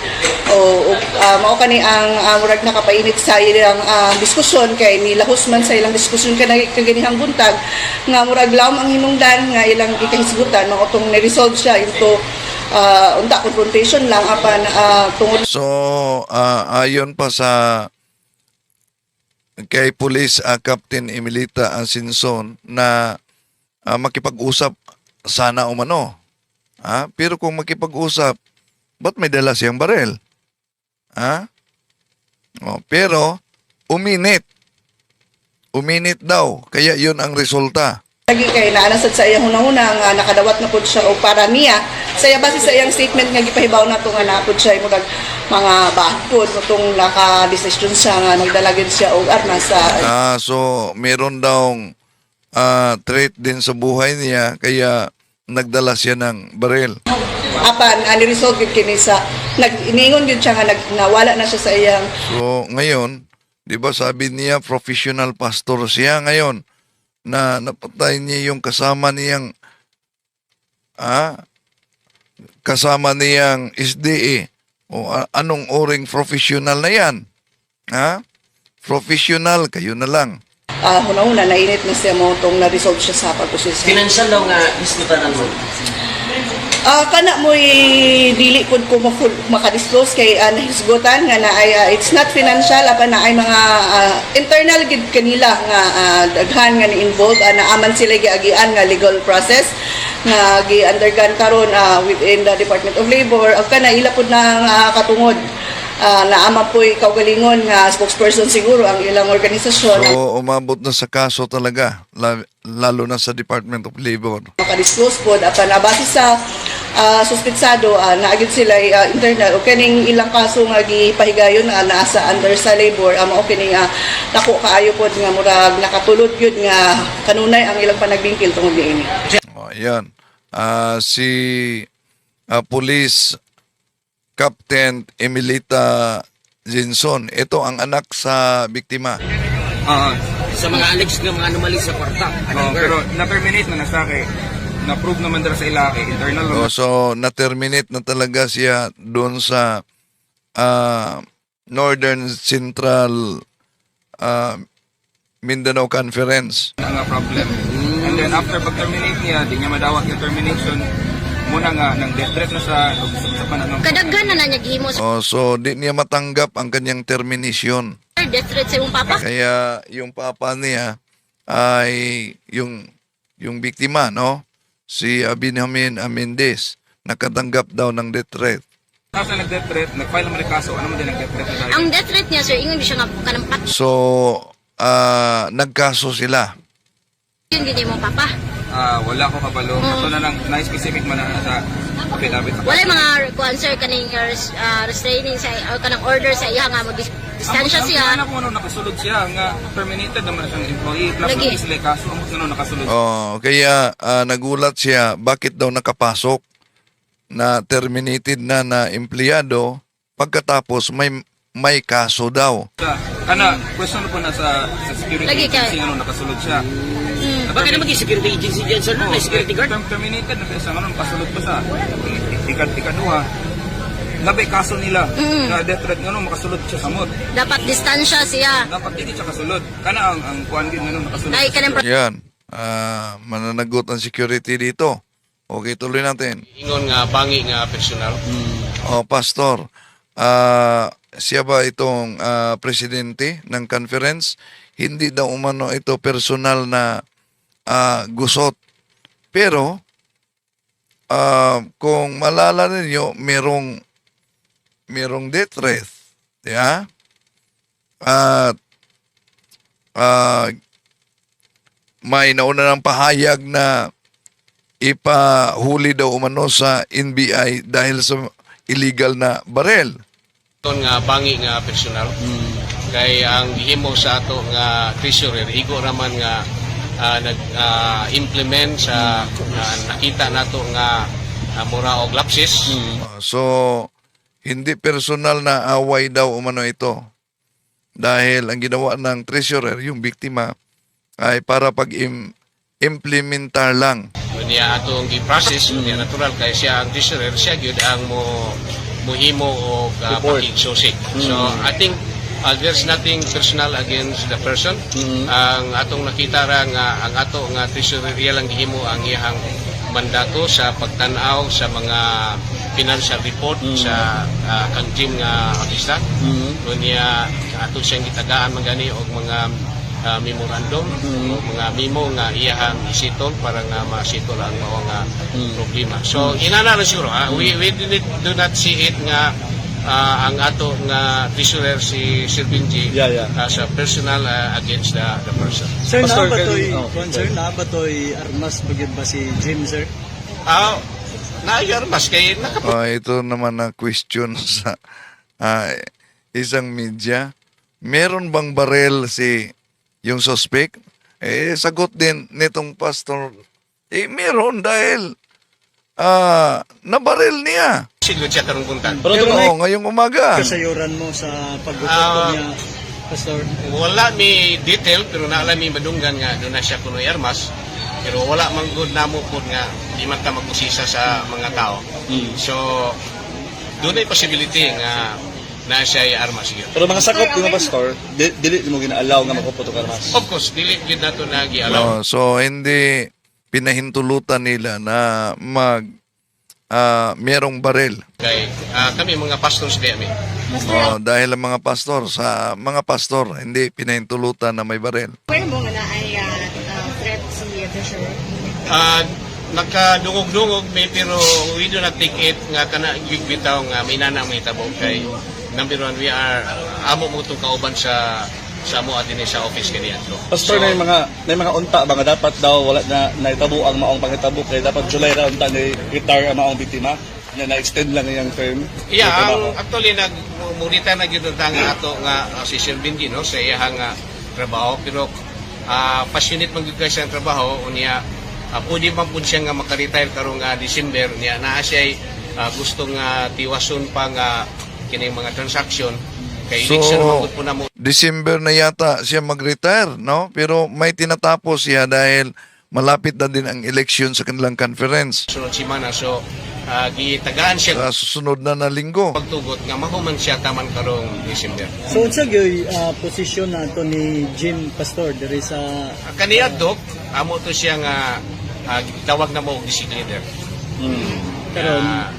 mao kani ang murag nakapainit sa ilang diskusyon kay nilahos man sa ilang diskusyon kaganihang buntag nga murag lawom ang hinungdan nga ilang ikahisgutan mao tong ni-resolve siya into unta confrontation lang apan tungod So, ayon pa sa kay Police Captain Emilita Sinson na makipag-usap sana umano. Pero kung makipag-usap, ba't may dala siyang barel? Pero, uminit. Uminit daw. Kaya yun ang resulta. lagi kay naanasad sa iyang hunahuna nga nakadawat na pud siya o para niya saya base sa iyang statement nga gipahibaw nato nga napud siya murag mga bakod motong naka-decision siya nga nagdalagin siya og armas sa So, meron daw threat din sa buhay niya kaya nagdala siya ng barel. apan ni-resolve gid kini sa nag-iningon gid siya nga nawala na siya sa iyang So, ngayon, di ba sabi niya professional pastor siya ngayon na napatay niya yung kasama niyang SDA. O anong oring professional na yan? Professional, kayo na lang. hunahuna nainit na siya mo tong na-resolve siya sa pagproseso. Financial daw nga isnutanan mo. Kana mo'y dili pud ko makadisclose kay nahisgutan nga na ay it's not financial apan na ay mga internal gid kanila nga daghan nga ni-involve naaman sila giagian nga legal process nga gi-undergone karon within the Department of Labor ug kana ila pud na katungod naama po'y kaugalingon nga spokesperson siguro ang ilang organisasyon So, umabot na sa kaso talaga, lalo na sa Department of Labor. makadisclose po apan base sa suspitsado naagid sila internal o kaning ilang kaso nga gipahigayon naa sa under sa labor mao kining dako kaayo pod nga murag nakatulod gyud nga kanunay ang ilang panagbingkil tungod niini. Ayan. Si Police Captain Emilita Sinson, ito ang anak sa biktima. Sa mga alleged nga mga anomaly sa kwarta. Pero na-terminate na sa akin. Na-prove naman dara sa ilaki. Internal So, na-terminate na talaga siya doon sa Northern Central Mindanao Conference. nga problem. And then after pag-terminate niya, di niya madawat yung termination. Muna nga, nang death threat na sa pananong. Kadaghan na niya gihimo sa So, di niya matanggap ang kanyang termination. death threat sa imong papa. Kaya yung papa niya ay yung biktima, no? Si Benjamin Mendez, nakatanggap daw ng death threat. After nag-death threat, nag-file naman yung kaso. Ano mo din nag-death threat na tayo? Ang death threat niya sir ingon siya nga kanang So, nagkaso sila. yun gid imong papa. Wala ko kabalo. Ito na lang, na-specific man na sa affidavit. Wala mga answer kaning restraining sa kanang order sa iya nga mo distansya siya. Ang ano nakasulod siya nga terminated naman siyang employee. Plus Lagi. sila kaso. Ang nakasulod. Kaya nagulat siya, bakit daw nakapasok na terminated na empleyado pagkatapos may kaso daw. Kana, question po na sa security Lagi ka. agency, ano, nakasulod siya. Bakit naman security agency dyan, sir? May security guard? Terminated na siya, ano, nakasulod pa sa ikaduha. Labay kaso nila, na death threat, ano, makasulod siya sa mod. Dapat distansya siya. Dapat hindi siya kasulod. Kana ang kuhan din, ano, nakasulod. Dahil ka ng Yan. Mananagot ang security dito. Okay, tuloy natin. Ingon nga, bangi nga personal. Oh, Pastor, siya ba itong presidente ng conference? Hindi daw umano ito personal na gusot. Pero, kung malala ninyo, merong death threat. Yeah? At may nauna ng pahayag na ipahuli daw umano sa NBI dahil sa illegal na barel. Ingon nga, bangi nga personal. Kay ang gihimo sa ato nga treasurer, igo raman nga nag-implement sa nakita nato nga mura og lapses. So, hindi personal na away daw umano ito. Dahil ang ginawa ng treasurer, yung biktima, ay para pag-implementar lang. Niya atong gi-process, niya natural kay siya ang treasurer, siya gyud ang muhimo og pakigsusik. So I think there's nothing personal against the person. Ang atong nakita ra nga ang ato nga treasurer iya lang gihimo ang iyang mandato sa pagtan-aw sa mga financial report sa kang Jim nga artista. Niya ato siyang gitagaan magani og mga memorandum o mga memo nga iyahang isitol para nga masitol ang mao nga problema. So inana ra siguro we do not see it nga ang ato nga treasurer si Sir Benji as a personal against the person. Sir, naabatoy armas bagid ba si Jim, sir? Naayar mas kay Ito naman na question sa isang media. Meron bang barel si yung suspect? Sagot din nitong pastor, meron dahil nabaril niya. sigud siya karong buntan. Pero Ngayong umaga. kasayuran mo sa paggutot niya, Pastor. Wala mi detail pero naala mi madunggan nga doon na siya kunoy armas. Pero wala man gud namo pod nga di man ta magkusisa sa mga tao. So doon ay possibility nga na siya ay armas gyud. Pero mga sakop di mo, Pastor, dili mo gina-allow nga magpuputok armas. Of course, dili gyud nato na gi-allow. So hindi pinahintulutan nila na merong baril. Kay kami mga pastors di ami. Dahil ang mga pastor, sa mga pastor, hindi pinahintulutan na may baril. Where mo nga na ay threat si treasurer? Nakadungog-dungog may pero we do not take it nga kana bitaw nga may nanang may tabo kay number one we are amo mo itong kauban sa mo adin sa office kaniya. Pastor, may mga unta ba nga dapat daw wala na naitabo ang maong pangitabo kay dapat July ra unta ni retire ang maong biktima na na-extend lang yung term. Yeah, actually nagmurita na gyud ang ato nga si Sir Benji no sa iyang trabaho pero passionate man gyud kay sa trabaho unya pwede man po siya nga makaretire karong December niya naa siya gusto nga tiwason pa nga kining mga transaction kay election magud po na mo. December na yata siya mag-retire, no? Pero may tinatapos siya dahil malapit na din ang election sa kanilang conference. Sunod si Mana, so gitagaan siya Sa susunod na linggo. pagtugot nga mahuman siya taman karong December. So unsa gyud posisyon nato ni Jim, Pastor, diri sa Kaniya dok, amo to siya nga tawag na mo og district leader. karon?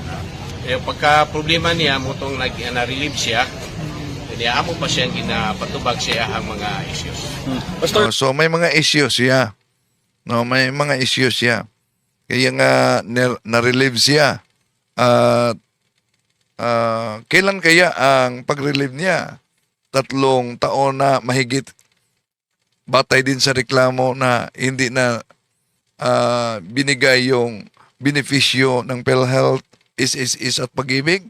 Pagka problema niya mo tong na-relieve siya, kaya amo pa siyang ginapatubag siya ang mga issues. Pastor, So may mga issues siya. No, may mga issues siya. Kaya nga na-relieve siya. At kailan kaya ang pag-relieve niya? 3 taon na mahigit. Batay din sa reklamo na hindi na binigay yung benepisyo ng PhilHealth, is at pag-ibig.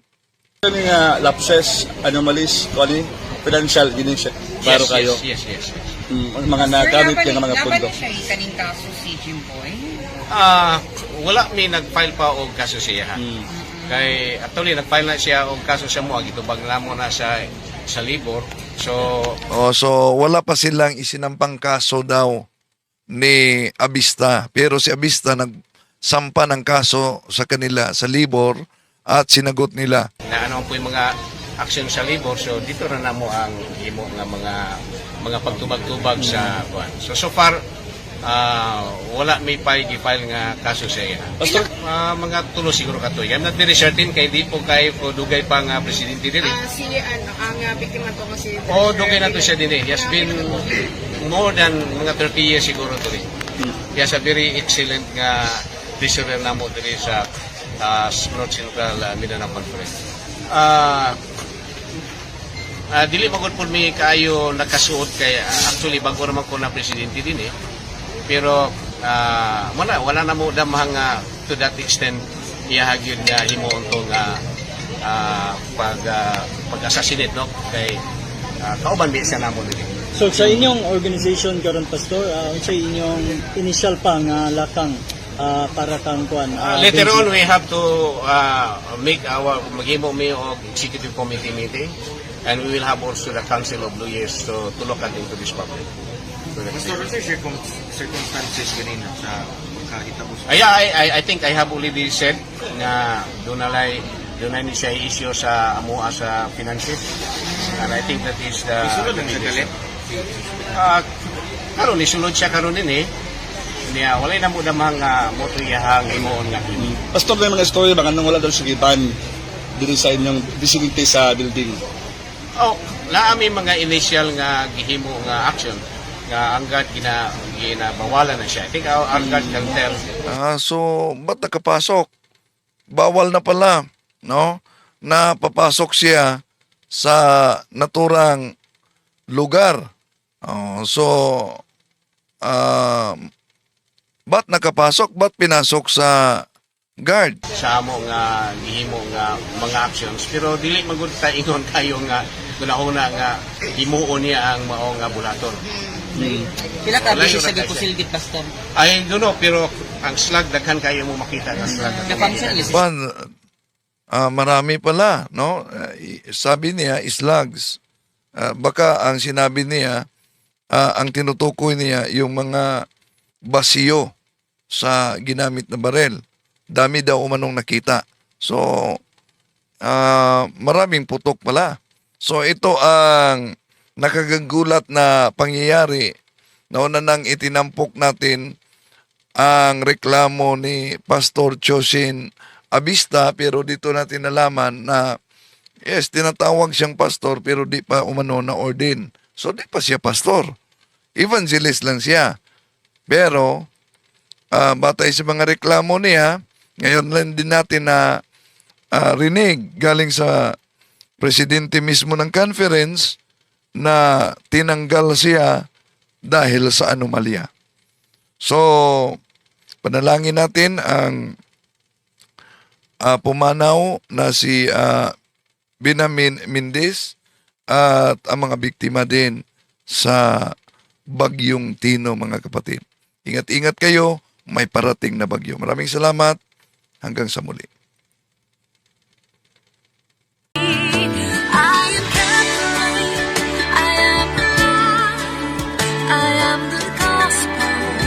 kani nga lapses, anomalies, kani financial gini siya para kayo. Yes. Mga nagamit yung mga pundo. Dapat siya ikaning kaso si Jim Boy? Wala may nag-file pa og kaso siya. Kay actually nag-file na siya og kaso sa mo gitubag namo na sa sa libor. So, So wala pa silang isinampang kaso daw ni Abista. Pero si Abista nagsampa ng kaso sa kanila sa libor at sinagot nila. na ano po yung mga action sa libor, so dito na namo ang himo nga mga pagtubag-tubag sa kuan. So far wala may gi-file nga kaso sa iya. Pastor, Mga tulo siguro katoy. I'm not very certain kay di po kay po dugay pa nga presidente dili. Si ang biktima to kasi Dugay na to siya din eh. He has been more than mga 30 years siguro to eh. He has a very excellent nga treasurer namo diri sa North Central Mindanao Conference. Dili magud po mi kayo nakasuot kay actually bago naman ko na presidente din eh. Pero wala na mo damang to that extent iyahagyod nga himuon to nga pag-assassinate no kay kauban mi sa namo dili. So sa inyong organization karon pastor, sa inyong initial pa nga lakang para kang kuan. Later on we have to make our maghimo mi og executive committee meeting and we will have also the council of lawyers to look at into this problem. circumstances ganina sa pagkahitabo sa I think I have already said na doon na ni siya issue sa amuha sa finances and I think that is the karon ni sulod siya karon din eh niya wala na mo damang moto iyahang himuon nga Pastor, may mga story ba kanang wala daw sa giban diri sa inyong vicinity sa building? Naami mga initial nga gihimo nga action nga anggad ginabawalan na siya. I think anggad can tell. So ba't nakapasok? Bawal na pala, no? Napapasok siya sa naturang lugar. Ba't nakapasok? Ba't pinasok sa guard? Sa amo nga gihimo nga mga actions pero dili magud ta ingon kayo nga una nga himuon niya ang mao nga bulaton. Pila ka beses sa gipusilgit pastor? I don't know pero ang slag daghan kayo mo makita nga slag. Marami pala, no? Sabi niya slugs. Baka ang sinabi niya ang tinutukoy niya yung mga basiyo sa ginamit na barel. Dami daw umanong nakita. So, maraming putok pala. So, ito ang nakagagulat na pangyayari. Nauna nang itinampok natin ang reklamo ni Pastor Chosin Abista, pero dito natin nalaman na yes, tinatawag siyang pastor pero di pa umano na ordain. So, di pa siya pastor. Evangelist lang siya. Pero, batay sa mga reklamo niya, ngayon lang din natin na rinig galing sa presidente mismo ng conference na tinanggal siya dahil sa anomalya. So, panalangin natin ang pumanaw na si Benjamin Mendez at ang mga biktima din sa Bagyong Tino, mga kapatid. Ingat-ingat kayo, may parating na bagyo. Maraming salamat. Hanggang sa muli. I am the gospel.